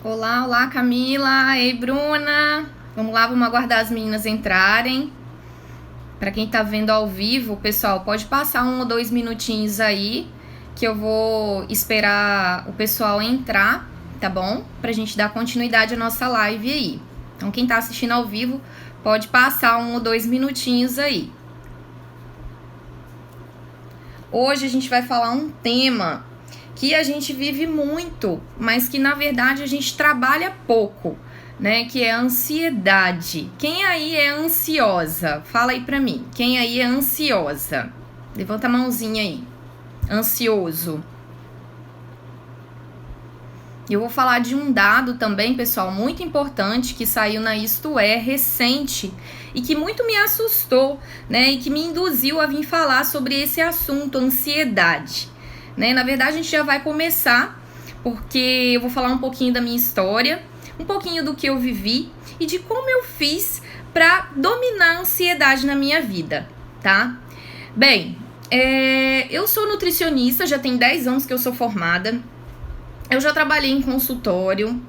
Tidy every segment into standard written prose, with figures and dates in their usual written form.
Olá, olá Camila, ei Bruna, vamos lá, vamos aguardar as meninas entrarem. Para quem tá vendo ao vivo, pessoal, pode passar 1 ou 2 minutinhos aí, que eu vou esperar o pessoal entrar, tá bom? Pra gente dar continuidade à nossa live aí. Então quem tá assistindo ao vivo, pode passar 1 ou 2 minutinhos aí. Hoje a gente vai falar um tema que a gente vive muito, mas que na verdade a gente trabalha pouco, né? Que é a ansiedade. Quem aí é ansiosa? Fala aí pra mim. Quem aí é ansiosa? Levanta a mãozinha aí. Ansioso. Eu vou falar de um dado também, pessoal, muito importante que saiu na Isto É recente e que muito me assustou, né? E que me induziu a vir falar sobre esse assunto, ansiedade. Né? Na verdade, a gente já vai começar, porque eu vou falar um pouquinho da minha história, um pouquinho do que eu vivi e de como eu fiz para dominar a ansiedade na minha vida, tá? Bem, eu sou nutricionista, já tem 10 anos que eu sou formada. Eu já trabalhei em consultório,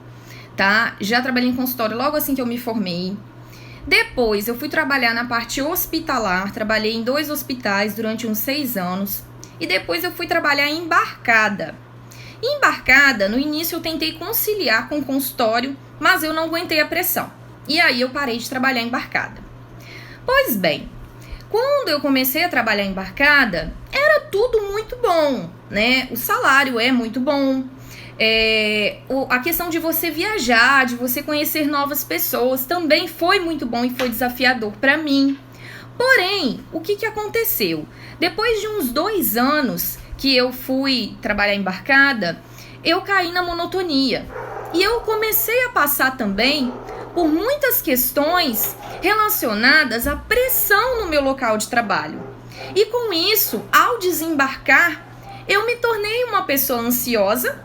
tá? Já trabalhei em consultório logo assim que eu me formei. Depois, eu fui trabalhar na parte hospitalar, trabalhei em 2 hospitais durante uns 6 anos. E depois eu fui trabalhar em embarcada. Embarcada, no início eu tentei conciliar com o consultório, mas eu não aguentei a pressão. E aí eu parei de trabalhar embarcada. Pois bem, quando eu comecei a trabalhar embarcada, era tudo muito bom, né? O salário é muito bom. A questão de você viajar, de você conhecer novas pessoas, também foi muito bom e foi desafiador para mim. Porém, o que aconteceu? Depois de uns 2 anos que eu fui trabalhar embarcada, eu caí na monotonia. E eu comecei a passar também por muitas questões relacionadas à pressão no meu local de trabalho. E com isso, ao desembarcar, eu me tornei uma pessoa ansiosa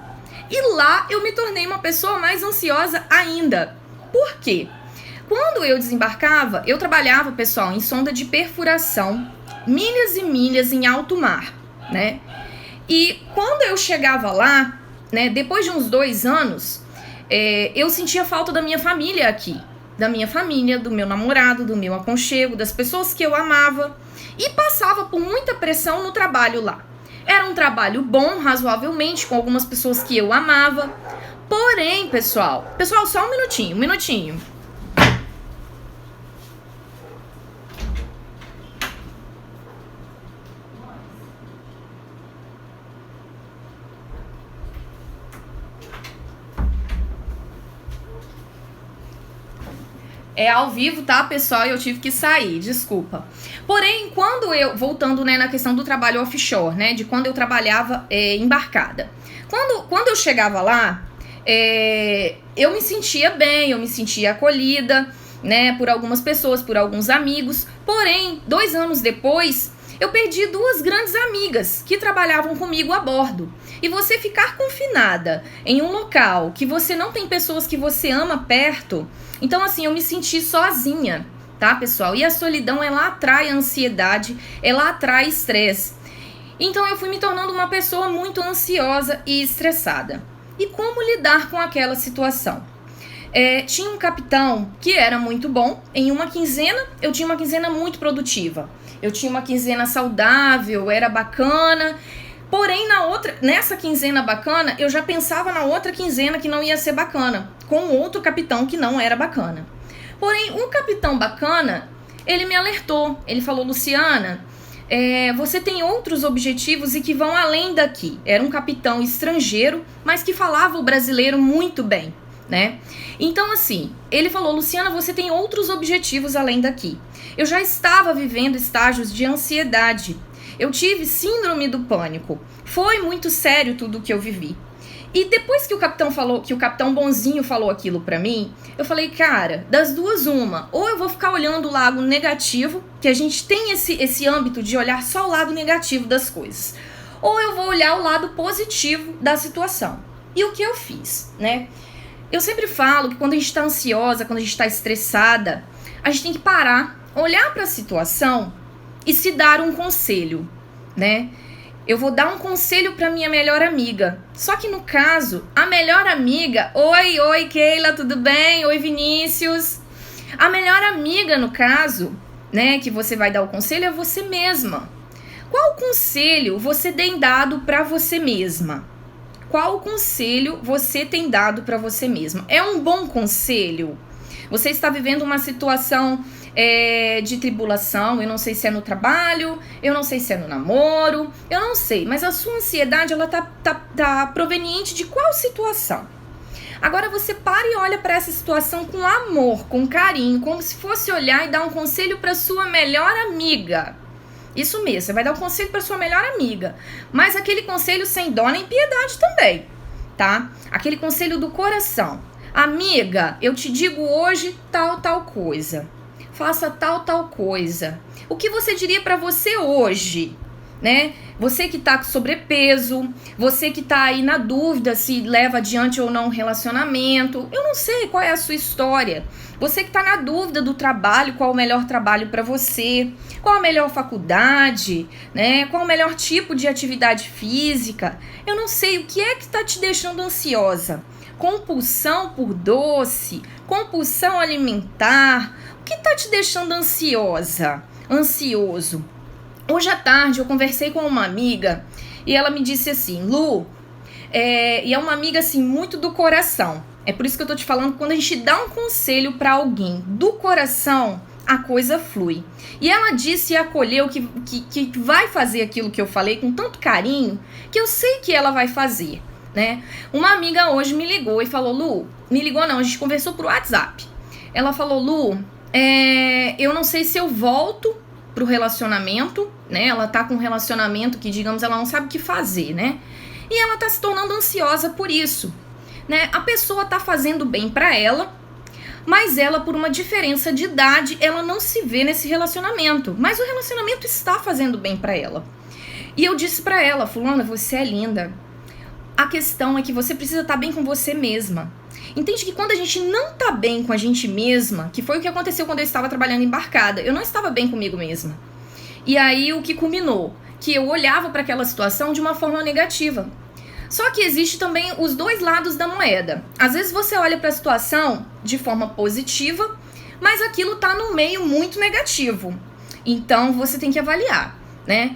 e lá eu me tornei uma pessoa mais ansiosa ainda. Por quê? Quando eu desembarcava, eu trabalhava, pessoal, em sonda de perfuração, milhas e milhas em alto mar, né? E quando eu chegava lá, né, depois de uns 2 anos, eu sentia falta da minha família aqui. Da minha família, do meu namorado, do meu aconchego, das pessoas que eu amava. E passava por muita pressão no trabalho lá. Era um trabalho bom, razoavelmente, com algumas pessoas que eu amava. Porém, pessoal, só um minutinho. É ao vivo, tá, pessoal? E eu tive que sair, desculpa. Porém, voltando, né, na questão do trabalho offshore, né, de quando eu trabalhava embarcada. Quando eu chegava lá, eu me sentia bem, eu me sentia acolhida, né, por algumas pessoas, por alguns amigos. Porém, 2 anos depois, eu perdi 2 grandes amigas que trabalhavam comigo a bordo. E você ficar confinada em um local que você não tem pessoas que você ama perto. Então, assim, eu me senti sozinha, tá, pessoal? E a solidão, ela atrai ansiedade, ela atrai estresse. Então, eu fui me tornando uma pessoa muito ansiosa e estressada. E como lidar com aquela situação? Tinha um capitão que era muito bom. Em uma quinzena, eu tinha uma quinzena muito produtiva. Eu tinha uma quinzena saudável, era bacana. Porém, nessa quinzena bacana, eu já pensava na outra quinzena que não ia ser bacana, com outro capitão que não era bacana. Porém, um capitão bacana, ele me alertou. Ele falou, Luciana, você tem outros objetivos e que vão além daqui. Era um capitão estrangeiro, mas que falava o brasileiro muito bem, né? Então, assim, ele falou, Luciana, você tem outros objetivos além daqui. Eu já estava vivendo estágios de ansiedade. Eu tive síndrome do pânico. Foi muito sério tudo que eu vivi. E depois que o capitão bonzinho falou aquilo pra mim, eu falei, cara, das duas uma, ou eu vou ficar olhando o lado negativo, que a gente tem esse âmbito de olhar só o lado negativo das coisas, ou eu vou olhar o lado positivo da situação. E o que eu fiz, né? Eu sempre falo que quando a gente tá ansiosa, quando a gente tá estressada, a gente tem que parar, olhar pra situação e se dar um conselho, né? eu vou dar um conselho para minha melhor amiga. Só que no caso, a melhor amiga, oi Keila, tudo bem? Oi Vinícius. A melhor amiga no caso, né, que você vai dar o conselho é você mesma. Qual conselho você tem dado para você mesma? Qual conselho você tem dado para você mesma? É um bom conselho? Você está vivendo uma situação de tribulação, eu não sei se é no trabalho, eu não sei se é no namoro, eu não sei, mas a sua ansiedade, ela tá proveniente de qual situação? Agora você para e olha para essa situação com amor, com carinho, como se fosse olhar e dar um conselho para sua melhor amiga. Isso mesmo, você vai dar um conselho para sua melhor amiga, mas aquele conselho sem dó nem piedade também, tá? Aquele conselho do coração. Amiga, eu te digo hoje tal coisa. Faça tal coisa. O que você diria para você hoje, né? Você que tá com sobrepeso, você que tá aí na dúvida se leva adiante ou não um relacionamento. Eu não sei qual é a sua história. Você que tá na dúvida do trabalho, qual o melhor trabalho para você, qual a melhor faculdade, né? Qual o melhor tipo de atividade física. Eu não sei o que é que tá te deixando ansiosa. Compulsão por doce, compulsão alimentar. O que tá te deixando ansioso? Hoje à tarde eu conversei com uma amiga e ela me disse assim, Lu, e é uma amiga assim muito do coração. É por isso que eu tô te falando, quando a gente dá um conselho para alguém do coração, a coisa flui. E ela disse e acolheu que vai fazer aquilo que eu falei com tanto carinho, que eu sei que ela vai fazer, né? Uma amiga hoje me ligou e falou, Lu, me ligou não, a gente conversou por WhatsApp. Ela falou, Lu, eu não sei se eu volto pro relacionamento, né? Ela tá com um relacionamento que, digamos, ela não sabe o que fazer, né? E ela tá se tornando ansiosa por isso, né? A pessoa tá fazendo bem pra ela, mas ela, por uma diferença de idade, ela não se vê nesse relacionamento. Mas o relacionamento está fazendo bem pra ela. E eu disse pra ela, fulana, você é linda. A questão é que você precisa estar bem com você mesma. Entende que quando a gente não tá bem com a gente mesma, que foi o que aconteceu quando eu estava trabalhando embarcada, eu não estava bem comigo mesma. E aí o que culminou? Que eu olhava para aquela situação de uma forma negativa. Só que existe também os dois lados da moeda. Às vezes você olha para a situação de forma positiva, mas aquilo tá no meio muito negativo. Então você tem que avaliar, né?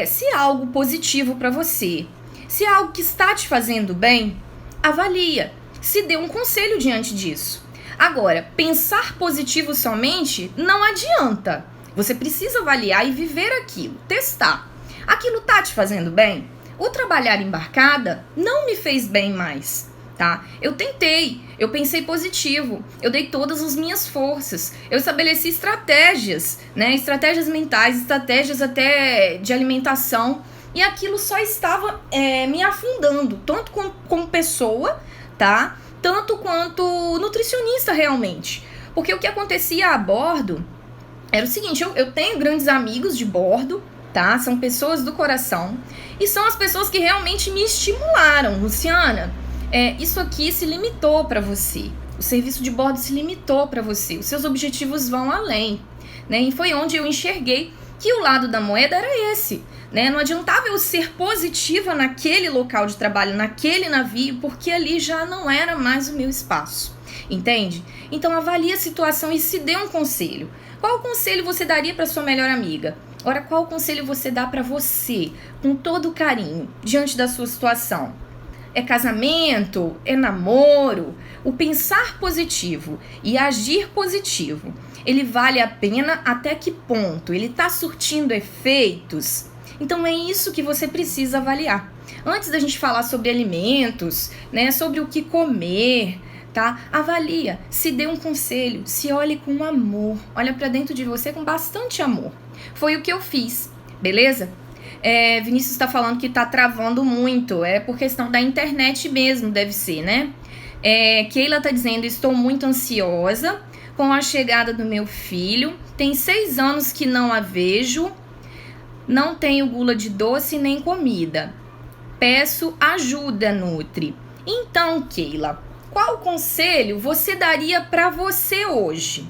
Se é algo positivo para você, se é algo que está te fazendo bem, avalia. Se dê um conselho diante disso. Agora, pensar positivo somente não adianta. Você precisa avaliar e viver aquilo, testar. Aquilo tá te fazendo bem? O trabalhar embarcada não me fez bem mais, tá? Eu tentei, eu pensei positivo, eu dei todas as minhas forças, eu estabeleci estratégias, né? Estratégias mentais, estratégias até de alimentação, e aquilo só estava me afundando, tanto como pessoa, tá? Tanto quanto nutricionista realmente. Porque o que acontecia a bordo era o seguinte, eu tenho grandes amigos de bordo, tá? São pessoas do coração e são as pessoas que realmente me estimularam. Luciana, isso aqui se limitou para você. O serviço de bordo se limitou para você. Os seus objetivos vão além, né? E foi onde eu enxerguei que o lado da moeda era esse, né? Não adiantava eu ser positiva naquele local de trabalho, naquele navio, porque ali já não era mais o meu espaço, entende? Então avalie a situação e se dê um conselho. Qual conselho você daria para sua melhor amiga? Ora, qual conselho você dá para você, com todo carinho, diante da sua situação? É casamento? É namoro? O pensar positivo e agir positivo, ele vale a pena até que ponto? Ele está surtindo efeitos? Então é isso que você precisa avaliar. Antes da gente falar sobre alimentos, né, sobre o que comer, tá? Avalia, se dê um conselho, se olhe com amor, olha para dentro de você com bastante amor. Foi o que eu fiz, beleza? Vinícius está falando que tá travando muito, é por questão da internet mesmo, deve ser, né? Keila tá dizendo, estou muito ansiosa com a chegada do meu filho, tem 6 anos que não a vejo, não tenho gula de doce nem comida. Peço ajuda, Nutri. Então, Keila, qual conselho você daria para você hoje?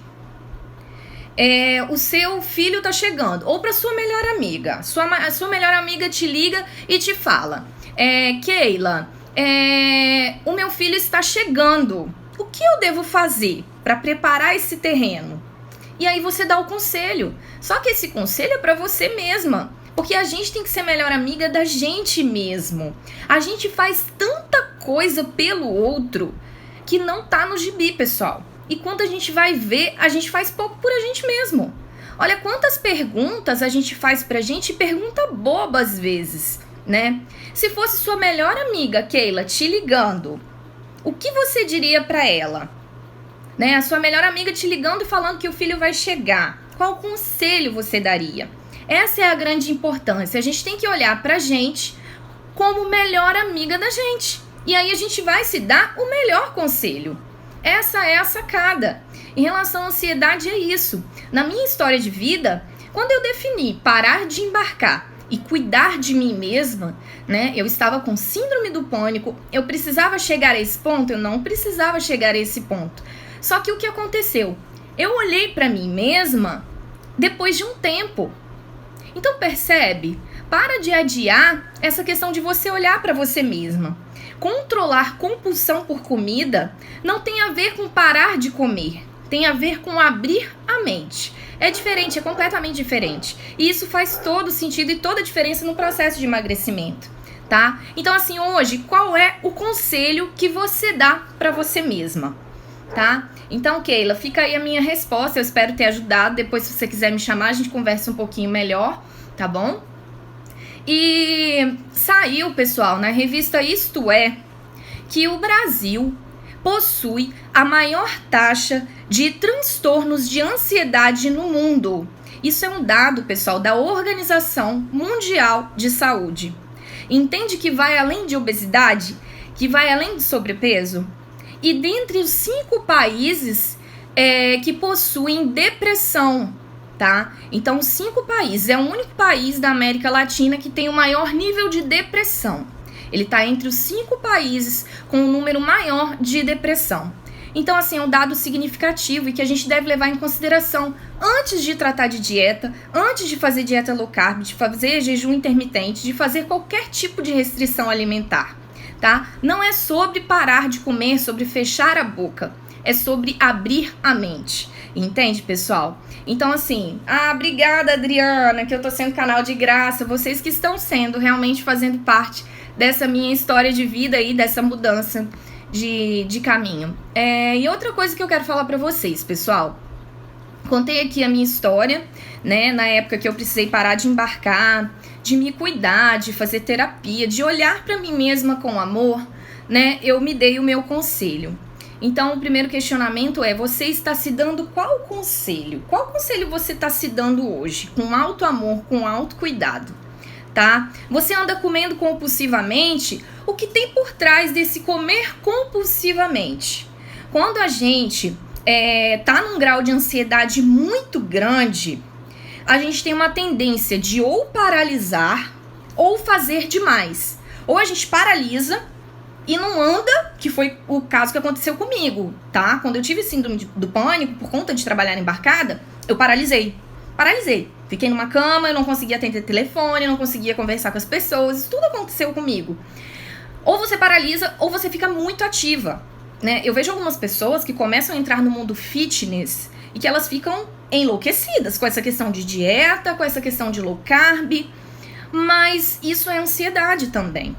o seu filho tá chegando, ou para sua melhor amiga. Sua melhor amiga te liga e te fala: Keila, o meu filho está chegando. O que eu devo fazer para preparar esse terreno? E aí você dá o conselho. Só que esse conselho é para você mesma. Porque a gente tem que ser melhor amiga da gente mesmo. A gente faz tanta coisa pelo outro que não tá no gibi, pessoal. E quando a gente vai ver, a gente faz pouco por a gente mesmo. Olha quantas perguntas a gente faz pra gente, pergunta boba às vezes, né? Se fosse sua melhor amiga, Keila, te ligando, o que você diria pra ela? Né? A sua melhor amiga te ligando e falando que o filho vai chegar. Qual conselho você daria? Essa é a grande importância. A gente tem que olhar pra gente como melhor amiga da gente. E aí a gente vai se dar o melhor conselho. Essa é a sacada. Em relação à ansiedade é isso. Na minha história de vida, quando eu defini parar de embarcar e cuidar de mim mesma, né? Eu estava com síndrome do pânico, eu precisava chegar a esse ponto? Eu não precisava chegar a esse ponto. Só que o que aconteceu? Eu olhei pra mim mesma depois de um tempo. Então percebe? Para de adiar essa questão de você olhar para você mesma. Controlar compulsão por comida não tem a ver com parar de comer. Tem a ver com abrir a mente. É diferente, é completamente diferente. E isso faz todo sentido e toda a diferença no processo de emagrecimento, tá? Então assim, hoje, qual é o conselho que você dá para você mesma, tá? Então, Keila, fica aí a minha resposta, eu espero ter ajudado. Depois, se você quiser me chamar, a gente conversa um pouquinho melhor, tá bom? E saiu, pessoal, na revista Isto É, que o Brasil possui a maior taxa de transtornos de ansiedade no mundo. Isso é um dado, pessoal, da Organização Mundial de Saúde. Entende que vai além de obesidade? Que vai além de sobrepeso? E dentre os 5 países que possuem depressão, tá? Então, 5 países. É o único país da América Latina que tem o maior nível de depressão. Ele está entre os 5 países com o número maior de depressão. Então, assim, é um dado significativo e que a gente deve levar em consideração antes de tratar de dieta, antes de fazer dieta low carb, de fazer jejum intermitente, de fazer qualquer tipo de restrição alimentar, tá? Não é sobre parar de comer, sobre fechar a boca. É sobre abrir a mente. Entende, pessoal? Então, assim, obrigada, Adriana, que eu tô sendo canal de graça. Vocês que estão sendo realmente fazendo parte dessa minha história de vida aí, dessa mudança de caminho. E outra coisa que eu quero falar pra vocês, pessoal. Contei aqui a minha história, né? Na época que eu precisei parar de embarcar, de me cuidar, de fazer terapia, de olhar pra mim mesma com amor, né? Eu me dei o meu conselho. Então, o primeiro questionamento é: você está se dando qual conselho? Qual conselho você está se dando hoje? Com alto amor, com alto cuidado, tá? Você anda comendo compulsivamente? O que tem por trás desse comer compulsivamente? Quando a gente tá num grau de ansiedade muito grande, a gente tem uma tendência de ou paralisar ou fazer demais. Ou a gente paralisa e não anda, que foi o caso que aconteceu comigo, tá? Quando eu tive síndrome do pânico, por conta de trabalhar embarcada, eu paralisei. Fiquei numa cama, eu não conseguia atender telefone, eu não conseguia conversar com as pessoas, isso tudo aconteceu comigo. Ou você paralisa, ou você fica muito ativa, né? Eu vejo algumas pessoas que começam a entrar no mundo fitness e que elas ficam enlouquecidas com essa questão de dieta, com essa questão de low carb, mas isso é ansiedade também,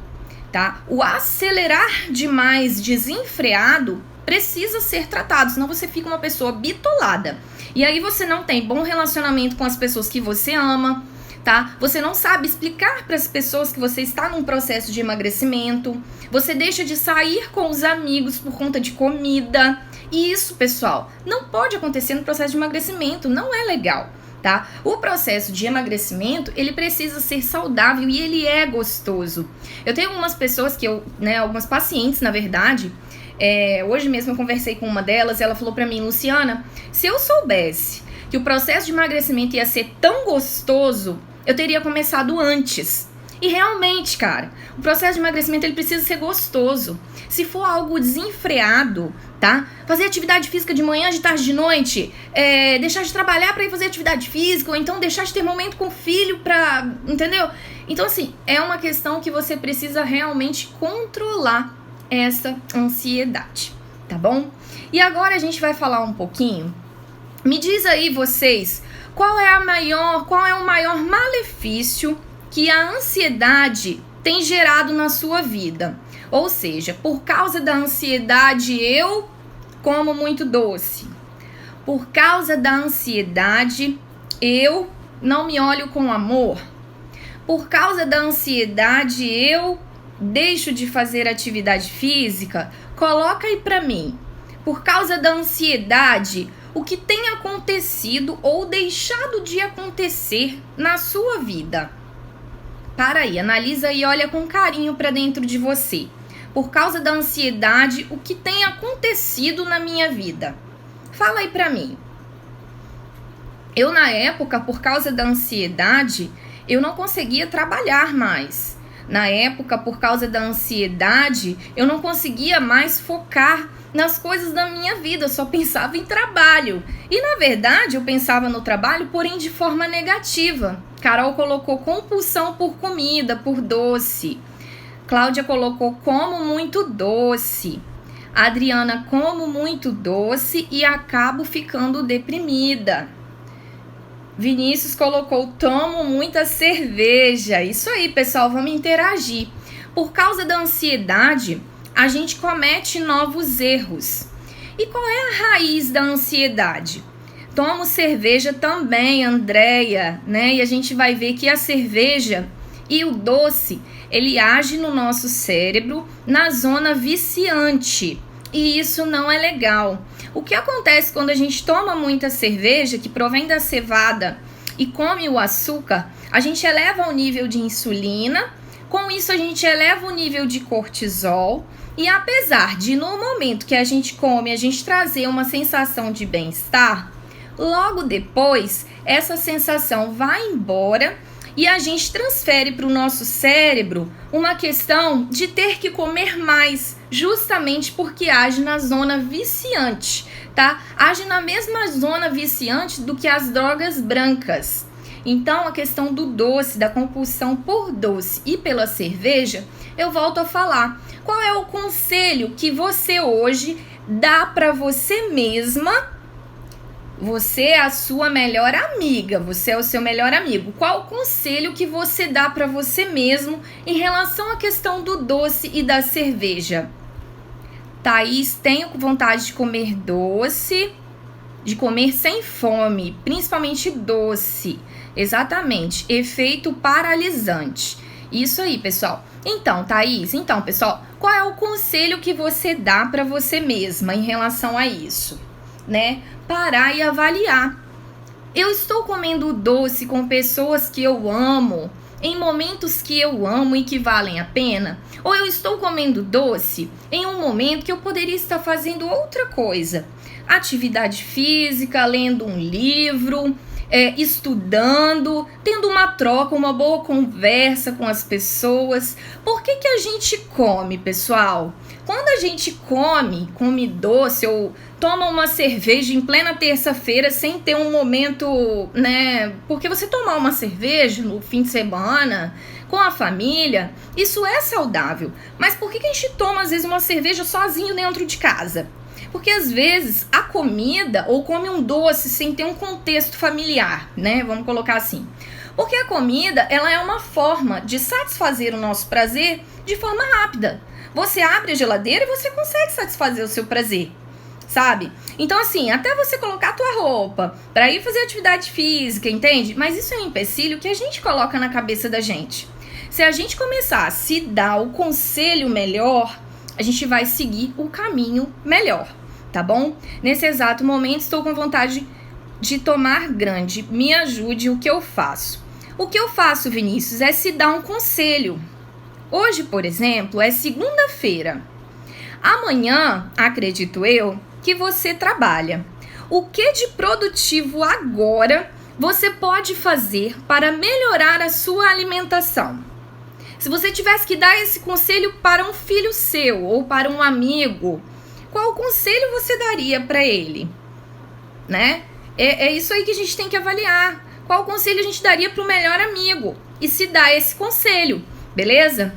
tá? O acelerar demais desenfreado precisa ser tratado, senão você fica uma pessoa bitolada. E aí você não tem bom relacionamento com as pessoas que você ama, tá? Você não sabe explicar para as pessoas que você está num processo de emagrecimento. Você deixa de sair com os amigos por conta de comida. E isso, pessoal, não pode acontecer no processo de emagrecimento, não é legal, tá? O processo de emagrecimento, ele precisa ser saudável e ele é gostoso. Eu tenho algumas pessoas algumas pacientes, na verdade, hoje mesmo eu conversei com uma delas, ela falou pra mim: Luciana, se eu soubesse que o processo de emagrecimento ia ser tão gostoso, eu teria começado antes. E realmente, cara, o processo de emagrecimento ele precisa ser gostoso. Se for algo desenfreado, tá? Fazer atividade física de manhã, de tarde, de noite, deixar de trabalhar pra ir fazer atividade física, ou então deixar de ter momento com o filho pra... Entendeu? Então, assim, é uma questão que você precisa realmente controlar essa ansiedade, tá bom? E agora a gente vai falar um pouquinho. Me diz aí vocês, qual é o maior malefício que a ansiedade tem gerado na sua vida? Ou seja, por causa da ansiedade eu como muito doce. Por causa da ansiedade eu não me olho com amor. Por causa da ansiedade eu deixo de fazer atividade física. Coloca aí pra mim. Por causa da ansiedade, o que tem acontecido ou deixado de acontecer na sua vida? Para aí, analisa e olha com carinho para dentro de você. Por causa da ansiedade, o que tem acontecido na minha vida? Fala aí para mim. Eu, na época, por causa da ansiedade, eu não conseguia trabalhar mais. Na época, por causa da ansiedade, eu não conseguia mais focar nas coisas da minha vida, eu só pensava em trabalho. E na verdade eu pensava no trabalho, porém de forma negativa. Carol colocou compulsão por comida, por doce. Cláudia colocou como muito doce. Adriana, como muito doce e acabo ficando deprimida. Vinícius colocou, tomo muita cerveja. Isso aí, pessoal, vamos interagir. Por causa da ansiedade, a gente comete novos erros. E qual é a raiz da ansiedade? Tomo cerveja também, Andréia, né? E a gente vai ver que a cerveja e o doce, ele age no nosso cérebro na zona viciante. E isso não é legal. O que acontece quando a gente toma muita cerveja, que provém da cevada, e come o açúcar, a gente eleva o nível de insulina, com isso a gente eleva o nível de cortisol, e apesar de no momento que a gente come, a gente trazer uma sensação de bem-estar, logo depois essa sensação vai embora e a gente transfere para o nosso cérebro uma questão de ter que comer mais, justamente porque age na zona viciante, tá? Age na mesma zona viciante do que as drogas brancas. Então, a questão do doce, da compulsão por doce e pela cerveja, eu volto a falar. Qual é o conselho que você hoje dá para você mesma? Você é a sua melhor amiga, você é o seu melhor amigo. Qual o conselho que você dá para você mesmo em relação à questão do doce e da cerveja? Thaís, tenho vontade de comer doce, de comer sem fome, principalmente doce. Exatamente, efeito paralisante. Isso aí, pessoal. Então, Thaís, pessoal, qual é o conselho que você dá para você mesma em relação a isso, né? Parar e avaliar. Eu estou comendo doce com pessoas que eu amo, em momentos que eu amo e que valem a pena? Ou eu estou comendo doce em um momento que eu poderia estar fazendo outra coisa? Atividade física, lendo um livro, estudando, tendo uma troca, uma boa conversa com as pessoas. Por que a gente come, pessoal? Quando a gente come doce ou toma uma cerveja em plena terça-feira sem ter um momento, né? Porque você tomar uma cerveja no fim de semana com a família, isso é saudável. Mas por que a gente toma às vezes uma cerveja sozinho dentro de casa? Porque às vezes a comida, ou come um doce sem ter um contexto familiar, né? Vamos colocar assim. Porque a comida, ela é uma forma de satisfazer o nosso prazer de forma rápida. Você abre a geladeira e você consegue satisfazer o seu prazer, sabe? Então assim, até você colocar a tua roupa para ir fazer atividade física, entende? Mas isso é um empecilho que a gente coloca na cabeça da gente. Se a gente começar a se dar o conselho melhor, a gente vai seguir o caminho melhor, tá bom? Nesse exato momento estou com vontade de tomar grande. Me ajude, o que eu faço? O que eu faço, Vinícius, é se dar um conselho. Hoje, por exemplo, é segunda-feira. Amanhã, acredito eu, que você trabalha. O que de produtivo agora você pode fazer para melhorar a sua alimentação? Se você tivesse que dar esse conselho para um filho seu ou para um amigo, qual conselho você daria para ele? Né? É isso aí que a gente tem que avaliar. Qual conselho a gente daria para o melhor amigo? E se dá esse conselho, beleza?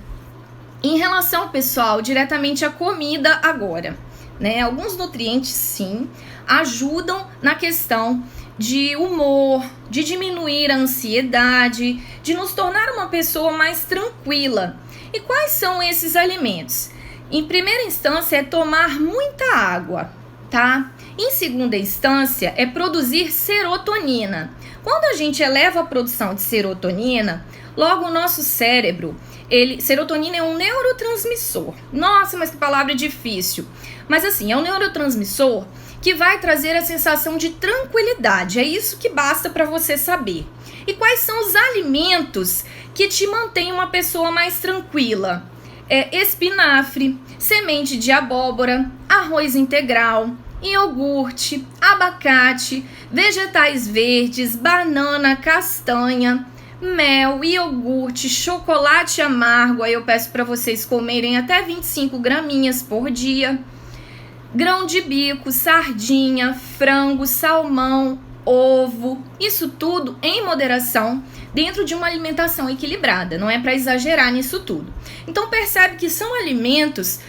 Em relação, pessoal, diretamente à comida agora, né? Alguns nutrientes, sim, ajudam na questão de humor, de diminuir a ansiedade, de nos tornar uma pessoa mais tranquila. E quais são esses alimentos? Em primeira instância, é tomar muita água, tá? Em segunda instância, é produzir serotonina. Quando a gente eleva a produção de serotonina, logo o nosso cérebro, serotonina é um neurotransmissor. Nossa, mas que palavra difícil. Mas assim, é um neurotransmissor que vai trazer a sensação de tranquilidade. É isso que basta para você saber. E quais são os alimentos que te mantêm uma pessoa mais tranquila? Espinafre, semente de abóbora, arroz integral, iogurte, abacate, vegetais verdes, banana, castanha, mel, iogurte, chocolate amargo. Aí eu peço para vocês comerem até 25 graminhas por dia. Grão de bico, sardinha, frango, salmão, ovo, isso tudo em moderação, dentro de uma alimentação equilibrada, não é para exagerar nisso tudo. Então percebe que são alimentos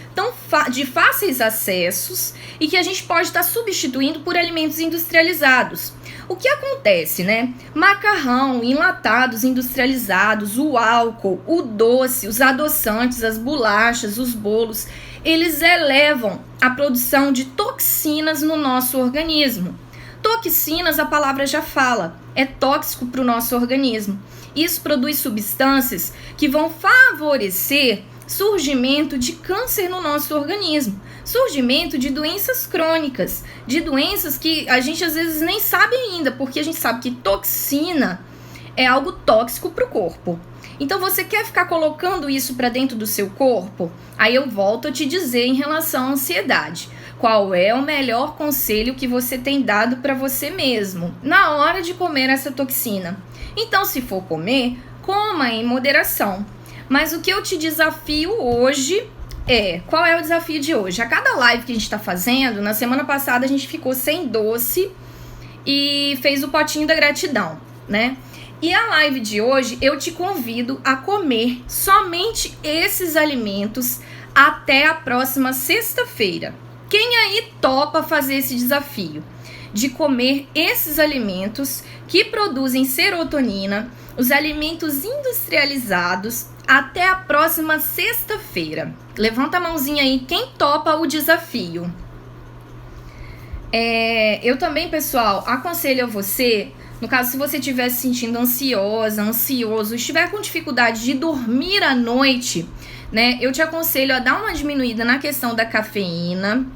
de fáceis acessos e que a gente pode estar substituindo por alimentos industrializados. O que acontece, né? Macarrão, enlatados, industrializados, o álcool, o doce, os adoçantes, as bolachas, os bolos, eles elevam a produção de toxinas no nosso organismo. Toxinas, a palavra já fala, é tóxico para o nosso organismo. Isso produz substâncias que vão favorecer surgimento de câncer no nosso organismo, surgimento de doenças crônicas, de doenças que a gente às vezes nem sabe ainda, porque a gente sabe que toxina é algo tóxico para o corpo. Então você quer ficar colocando isso para dentro do seu corpo? Aí eu volto a te dizer em relação à ansiedade. Qual é o melhor conselho que você tem dado para você mesmo na hora de comer essa toxina? Então, se for comer, coma em moderação. Mas o que eu te desafio hoje qual é o desafio de hoje? A cada live que a gente está fazendo, na semana passada a gente ficou sem doce e fez o potinho da gratidão, né? E a live de hoje eu te convido a comer somente esses alimentos até a próxima sexta-feira. Quem aí topa fazer esse desafio de comer esses alimentos que produzem serotonina, os alimentos industrializados, até a próxima sexta-feira? Levanta a mãozinha aí, quem topa o desafio. Eu também, pessoal, aconselho a você, no caso, se você estiver se sentindo ansiosa, ansioso, estiver com dificuldade de dormir à noite, né, eu te aconselho a dar uma diminuída na questão da cafeína,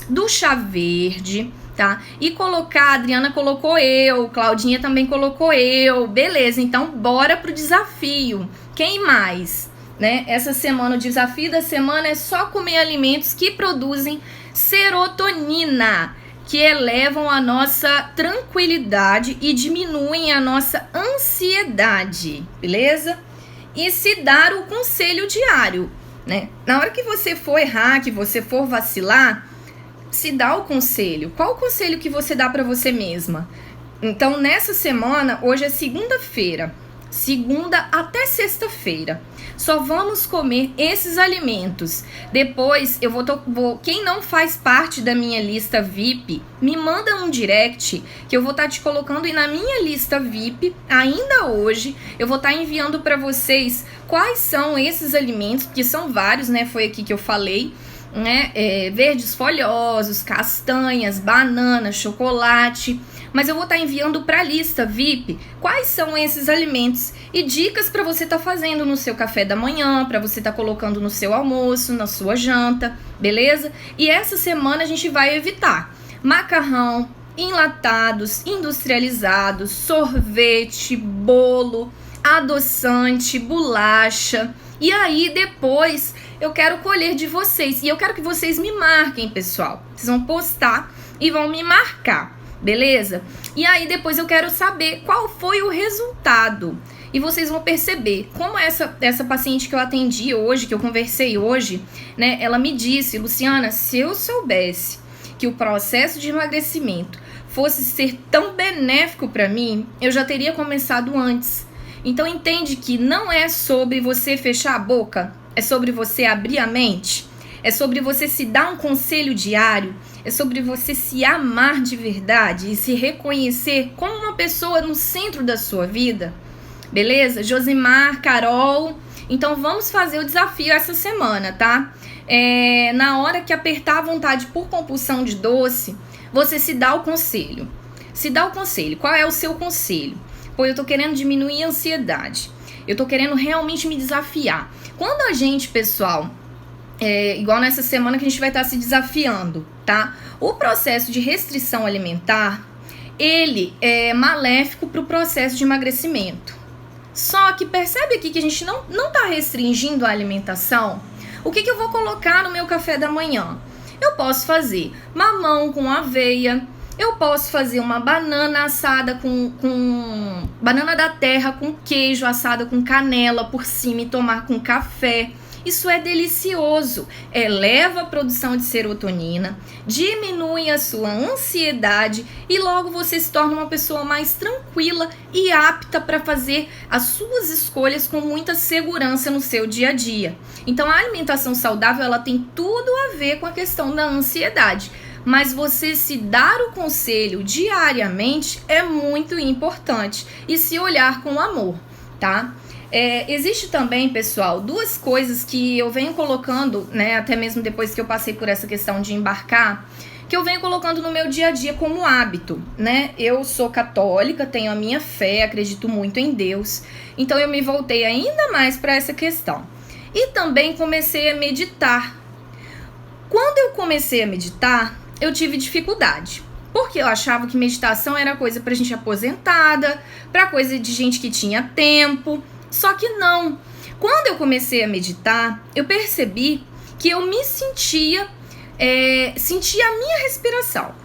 do chá verde, tá? E colocar, a Adriana colocou eu, Claudinha também colocou eu, beleza, então bora pro desafio. Quem mais? Né? Essa semana, o desafio da semana é só comer alimentos que produzem serotonina, que elevam a nossa tranquilidade e diminuem a nossa ansiedade, beleza? E se dar o conselho diário, né? Na hora que você for errar, que você for vacilar, se dá o conselho. Qual o conselho que você dá para você mesma? Então, nessa semana, hoje é segunda-feira, segunda até sexta-feira, só vamos comer esses alimentos. Depois, quem não faz parte da minha lista VIP, me manda um direct que eu vou estar te colocando aí na minha lista VIP. Ainda hoje, eu vou estar enviando para vocês quais são esses alimentos, que são vários, né? Foi aqui que eu falei. Né, verdes folhosos, castanhas, banana, chocolate, mas eu vou estar enviando para a lista VIP quais são esses alimentos e dicas para você estar fazendo no seu café da manhã, para você estar colocando no seu almoço, na sua janta, beleza? E essa semana a gente vai evitar macarrão, enlatados, industrializados, sorvete, bolo, adoçante, bolacha. E aí depois eu quero colher de vocês. E eu quero que vocês me marquem, pessoal. Vocês vão postar e vão me marcar, beleza? E aí depois eu quero saber qual foi o resultado. E vocês vão perceber como essa paciente que eu atendi hoje, que eu conversei hoje, né, ela me disse: Luciana, se eu soubesse que o processo de emagrecimento fosse ser tão benéfico para mim, eu já teria começado antes. Então entende que não é sobre você fechar a boca, é sobre você abrir a mente, é sobre você se dar um conselho diário, é sobre você se amar de verdade e se reconhecer como uma pessoa no centro da sua vida. Beleza? Josimar, Carol, então vamos fazer o desafio essa semana, tá? Na hora que apertar a vontade por compulsão de doce, você se dá o conselho. Se dá o conselho. Qual é o seu conselho? Pô, eu tô querendo diminuir a ansiedade. Eu tô querendo realmente me desafiar. Quando a gente, pessoal, igual nessa semana que a gente vai estar se desafiando, tá? O processo de restrição alimentar, ele é maléfico pro processo de emagrecimento. Só que percebe aqui que a gente não tá restringindo a alimentação. O que eu vou colocar no meu café da manhã? Eu posso fazer mamão com aveia, eu posso fazer uma banana assada com banana da terra com queijo, assada com canela por cima e tomar com café. Isso é delicioso, eleva a produção de serotonina, diminui a sua ansiedade e logo você se torna uma pessoa mais tranquila e apta para fazer as suas escolhas com muita segurança no seu dia a dia. Então a alimentação saudável, ela tem tudo a ver com a questão da ansiedade, mas você se dar o conselho diariamente é muito importante e se olhar com amor, tá? Existe também, pessoal, duas coisas que eu venho colocando, né, até mesmo depois que eu passei por essa questão de embarcar, que eu venho colocando no meu dia a dia como hábito, né? Eu sou católica, tenho a minha fé, acredito muito em Deus, então eu me voltei ainda mais para essa questão. E também comecei a meditar. Quando eu comecei a meditar, eu tive dificuldade, porque eu achava que meditação era coisa pra gente aposentada, pra coisa de gente que tinha tempo. Só que não. Quando eu comecei a meditar, eu percebi que eu me sentia a minha respiração.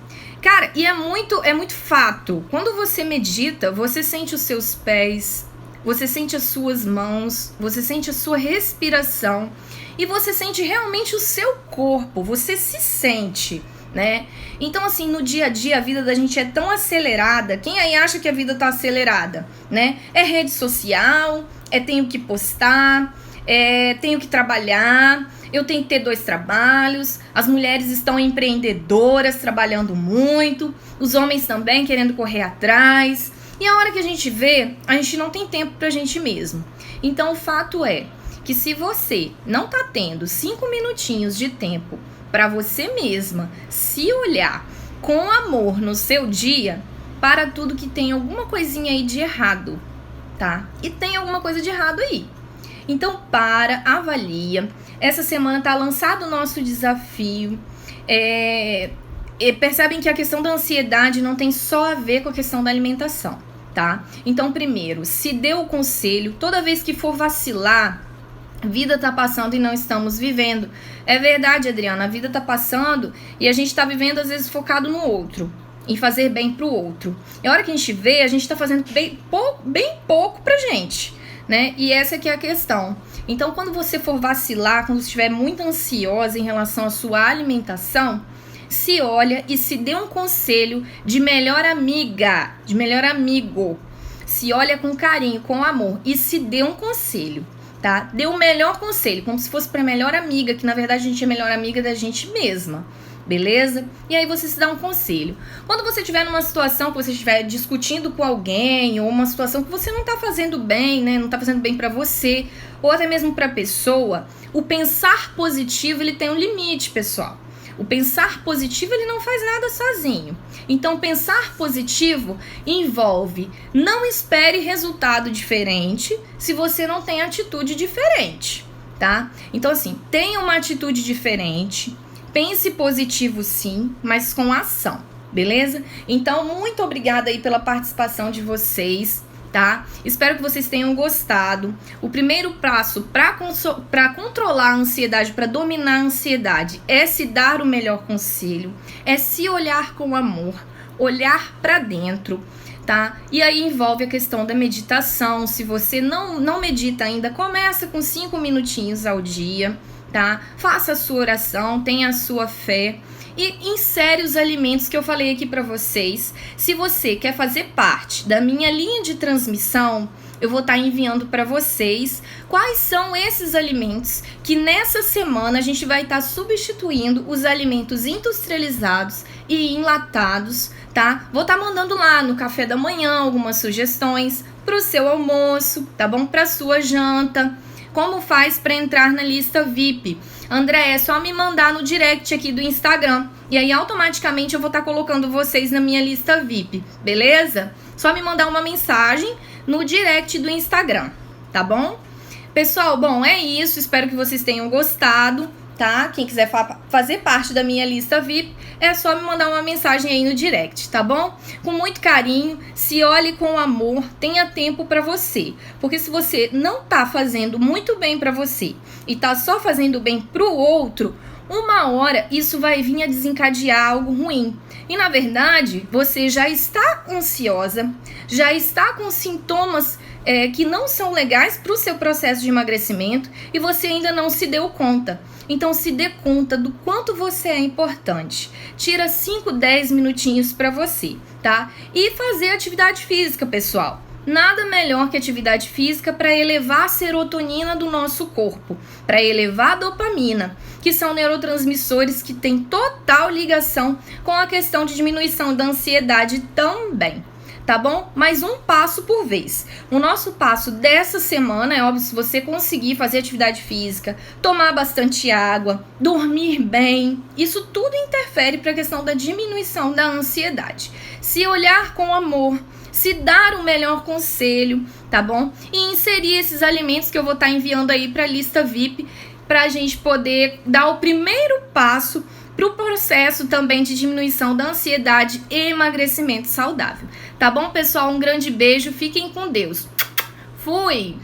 Cara, e é muito fato. Quando você medita, você sente os seus pés, você sente as suas mãos, você sente a sua respiração e você sente realmente o seu corpo, você se sente, né? Então, assim, no dia a dia a vida da gente é tão acelerada. Quem aí acha que a vida tá acelerada, né? É rede social, tenho que postar, tenho que trabalhar, eu tenho que ter 2 trabalhos, as mulheres estão empreendedoras, trabalhando muito, os homens também querendo correr atrás, e a hora que a gente vê, a gente não tem tempo pra gente mesmo. Então o fato é que se você não tá tendo 5 minutinhos de tempo para você mesma se olhar com amor no seu dia, para tudo que tem alguma coisinha aí de errado, tá? E tem alguma coisa de errado aí. Então avalia. Essa semana tá lançado o nosso desafio. Percebem que a questão da ansiedade não tem só a ver com a questão da alimentação, tá? Então primeiro, se dê o conselho, toda vez que for vacilar, a vida tá passando e não estamos vivendo. É verdade, Adriana, a vida tá passando e a gente tá vivendo às vezes focado no outro, em fazer bem pro outro. E a hora que a gente vê, a gente tá fazendo bem pouco pra gente, né? E essa que é a questão. Então, quando você for vacilar, quando você estiver muito ansiosa em relação à sua alimentação, se olha e se dê um conselho de melhor amiga, de melhor amigo. Se olha com carinho, com amor e se dê um conselho. Tá? Dê o melhor conselho, como se fosse pra melhor amiga, que na verdade a gente é melhor amiga da gente mesma, beleza? E aí você se dá um conselho. Quando você estiver numa situação que você estiver discutindo com alguém, ou uma situação que você não tá fazendo bem, né? Não tá fazendo bem pra você, ou até mesmo pra pessoa, o pensar positivo, ele tem um limite, pessoal. O pensar positivo, ele não faz nada sozinho. Então, pensar positivo envolve não espere resultado diferente se você não tem atitude diferente, tá? Então, assim, tenha uma atitude diferente, pense positivo sim, mas com ação, beleza? Então, muito obrigada aí pela participação de vocês, tá? Espero que vocês tenham gostado. O primeiro passo para controlar a ansiedade, para dominar a ansiedade, é se dar o melhor conselho, é se olhar com amor, olhar para dentro, tá? E aí envolve a questão da meditação. Se você não medita ainda, começa com 5 minutinhos ao dia, tá? Faça a sua oração, tenha a sua fé e insere os alimentos que eu falei aqui para vocês. Se você quer fazer parte da minha linha de transmissão, eu vou estar enviando para vocês quais são esses alimentos que nessa semana a gente vai estar substituindo os alimentos industrializados e enlatados, tá? Vou estar mandando lá no café da manhã algumas sugestões para o seu almoço, tá bom? Para sua janta. Como faz para entrar na lista VIP? André, é só me mandar no direct aqui do Instagram. E aí automaticamente eu vou estar colocando vocês na minha lista VIP, beleza? Só me mandar uma mensagem no direct do Instagram, tá bom? Pessoal, bom, é isso. Espero que vocês tenham gostado, tá? Quem quiser fazer parte da minha lista VIP, é só me mandar uma mensagem aí no direct, tá bom? Com muito carinho, se olhe com amor, tenha tempo pra você. Porque se você não tá fazendo muito bem pra você e tá só fazendo bem pro outro, uma hora isso vai vir a desencadear algo ruim. E na verdade, você já está ansiosa, já está com sintomas que não são legais para o seu processo de emagrecimento e você ainda não se deu conta. Então se dê conta do quanto você é importante. Tira 5, 10 minutinhos para você, tá? E fazer atividade física, pessoal. Nada melhor que atividade física para elevar a serotonina do nosso corpo, para elevar a dopamina, que são neurotransmissores que têm total ligação com a questão de diminuição da ansiedade também. Tá bom? Mas um passo por vez. O nosso passo dessa semana é óbvio, se você conseguir fazer atividade física, tomar bastante água, dormir bem, isso tudo interfere para a questão da diminuição da ansiedade. Se olhar com amor, se dar o melhor conselho, tá bom? E inserir esses alimentos que eu vou estar enviando aí para a lista VIP, para a gente poder dar o primeiro passo para o processo também de diminuição da ansiedade e emagrecimento saudável. Tá bom, pessoal? Um grande beijo, fiquem com Deus. Fui!